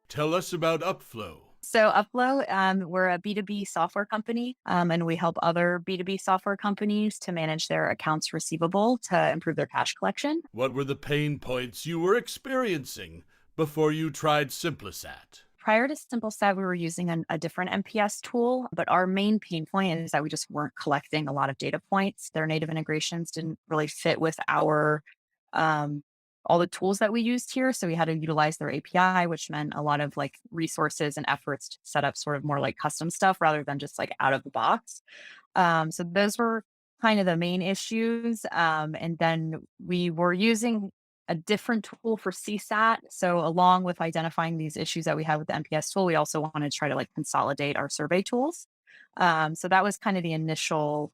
Tell us about Upflow. So Upflow, we're a B2B software company, and we help other B2B software companies to manage their accounts receivable to improve their cash collection. What were the pain points you were experiencing before you tried Simplesat? Prior to Simplesat, we were using a different NPS tool, but our main pain point is that we just weren't collecting a lot of data points. Their native integrations didn't really fit with our um, all the tools that we used here. So we had to utilize their API, which meant a lot of like resources and efforts to set up sort of more like custom stuff rather than just like out of the box. So those were kind of the main issues. And then we were using a different tool for CSAT. So along with identifying these issues that we had with the NPS tool, we also wanted to try to like consolidate our survey tools. So that was kind of the initial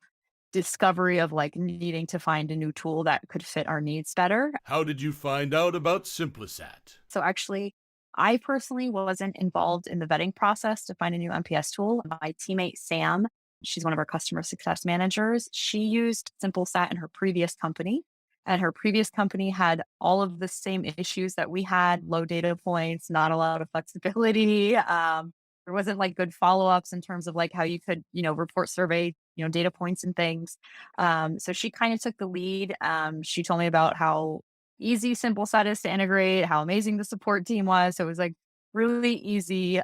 discovery of like needing to find a new tool that could fit our needs better. How did you find out about Simplesat? So actually, I personally wasn't involved in the vetting process to find a new NPS tool. My teammate Sam, she's one of our customer success managers. She used Simplesat in her previous company. And her previous company had all of the same issues that we had: low data points, not a lot of flexibility. There wasn't like good follow ups in terms of like how you could, report survey, data points and things. So she kind of took the lead. She told me about how easy Simplesat is to integrate, how amazing the support team was. So it was like really easy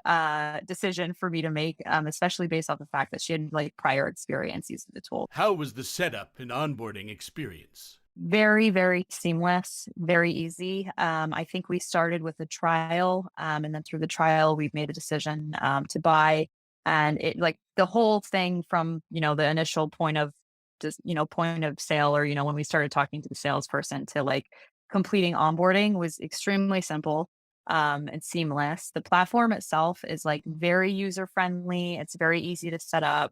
decision for me to make, especially based off the fact that she had like prior experience using the tool. How was the setup and onboarding experience? Very, very seamless, very easy. I think we started with a trial, and then through the trial, we've made a decision to buy. And it like the whole thing from the initial point of just point of sale, or when we started talking to the salesperson to like completing onboarding was extremely simple and seamless. The platform itself is like very user friendly. It's very easy to set up.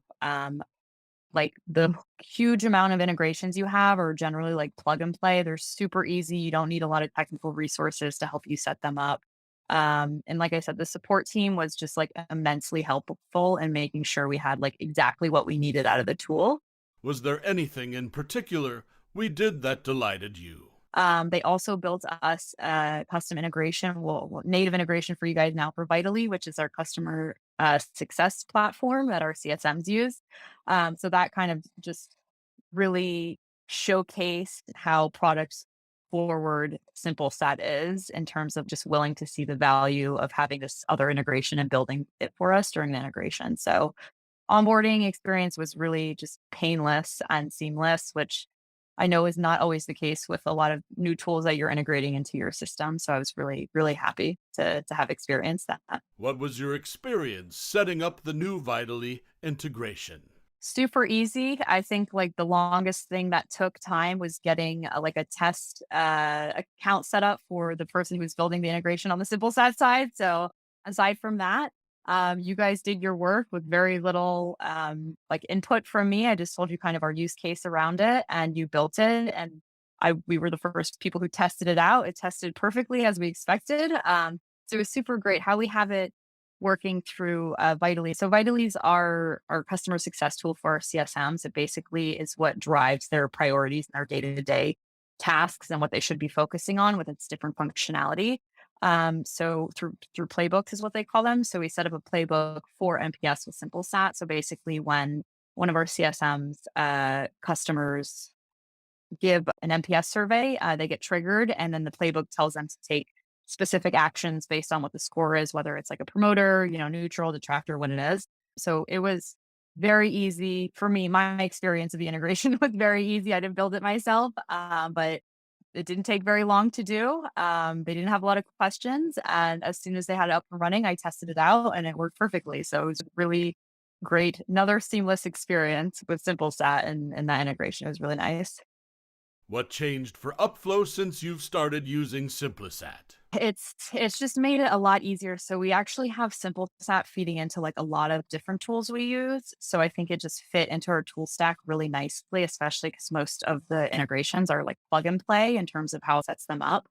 Like the huge amount of integrations you have are generally like plug and play. They're super easy. You don't need a lot of technical resources to help you set them up. And like I said, the support team was just like immensely helpful in making sure we had like exactly what we needed out of the tool. Was there anything in particular we did that delighted you? They also built us a custom integration, native integration for you guys now for Vitally, which is our customer success platform that our CSMs use. So that kind of just really showcased how products forward Simplesat is in terms of just willing to see the value of having this other integration and building it for us during the integration. So onboarding experience was really just painless and seamless, which I know is not always the case with a lot of new tools that you're integrating into your system. So I was really, really happy to have experienced that. What was your experience setting up the new Vitally integration? Super easy. I think like the longest thing that took time was getting like a test account set up for the person who's building the integration on the Simplesat side. So aside from that, you guys did your work with very little like input from me. I just told you kind of our use case around it, and you built it. And we were the first people who tested it out. It tested perfectly as we expected. So it was super great. How we have it working through Vitally. So Vitally is our customer success tool for our CSMs. It basically is what drives their priorities and their day-to-day tasks and what they should be focusing on with its different functionality. So through playbooks is what they call them. So we set up a playbook for NPS with Simplesat. So basically when one of our CSMs customers give an NPS survey, they get triggered, and then the playbook tells them to take specific actions based on what the score is, whether it's like a promoter, neutral, detractor, what it is. So it was very easy for me. My experience of the integration was very easy. I didn't build it myself, but it didn't take very long to do. They didn't have a lot of questions. And as soon as they had it up and running, I tested it out and it worked perfectly. So it was really great. Another seamless experience with Simplesat and that integration. It was really nice. What changed for Upflow since you've started using Simplesat? It's just made it a lot easier. So we actually have Simplesat feeding into like a lot of different tools we use. So I think it just fit into our tool stack really nicely, especially because most of the integrations are like plug and play in terms of how it sets them up.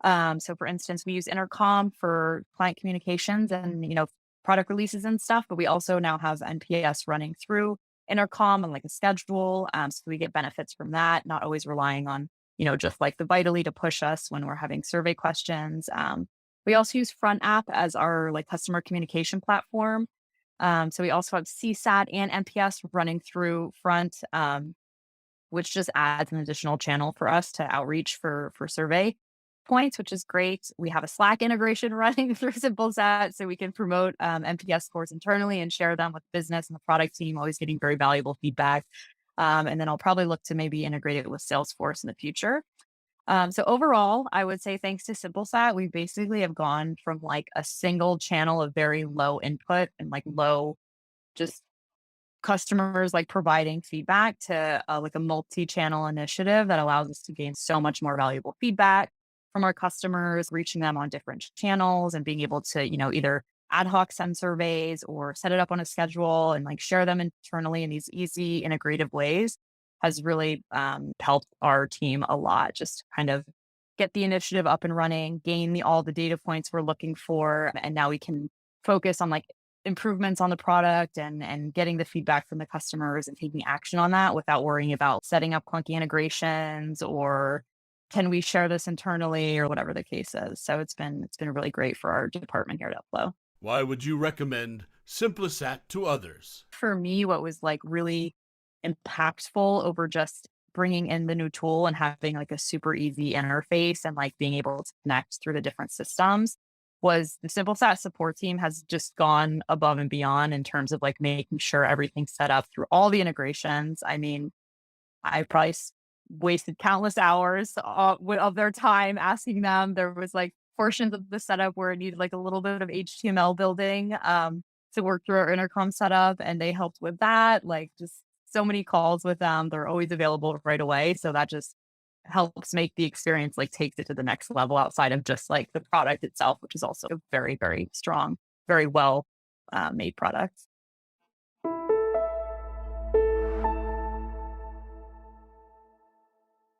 So for instance, we use Intercom for client communications and product releases and stuff, but we also now have NPS running through Intercom and like a schedule. So we get benefits from that, not always relying on just like the Vitally to push us when we're having survey questions. We also use Front App as our like customer communication platform. So we also have CSAT and NPS running through Front, which just adds an additional channel for us to outreach for survey points, which is great. We have a Slack integration running through Simplesat, so we can promote NPS scores internally and share them with business and the product team. Always getting very valuable feedback. And then I'll probably look to maybe integrate it with Salesforce in the future. So overall, I would say thanks to Simplesat, we basically have gone from like a single channel of very low input and like low just customers like providing feedback to like a multi-channel initiative that allows us to gain so much more valuable feedback from our customers, reaching them on different channels and being able to, either ad hoc send surveys or set it up on a schedule and like share them internally in these easy integrative ways has really helped our team a lot. Just kind of get the initiative up and running, gain all the data points we're looking for, and now we can focus on like improvements on the product and getting the feedback from the customers and taking action on that without worrying about setting up clunky integrations or can we share this internally or whatever the case is. So it's been really great for our department here at Upflow. Why would you recommend Simplesat to others? For me, what was like really impactful over just bringing in the new tool and having like a super easy interface and like being able to connect through the different systems was the Simplesat support team has just gone above and beyond in terms of like making sure everything's set up through all the integrations. I mean, I probably wasted countless hours of their time asking them. There was like portions of the setup where it needed like a little bit of HTML building to work through our intercom setup, and they helped with that. Like just so many calls with them. They're always available right away. So that just helps make the experience like takes it to the next level outside of just like the product itself, which is also a very, very strong, very well made product.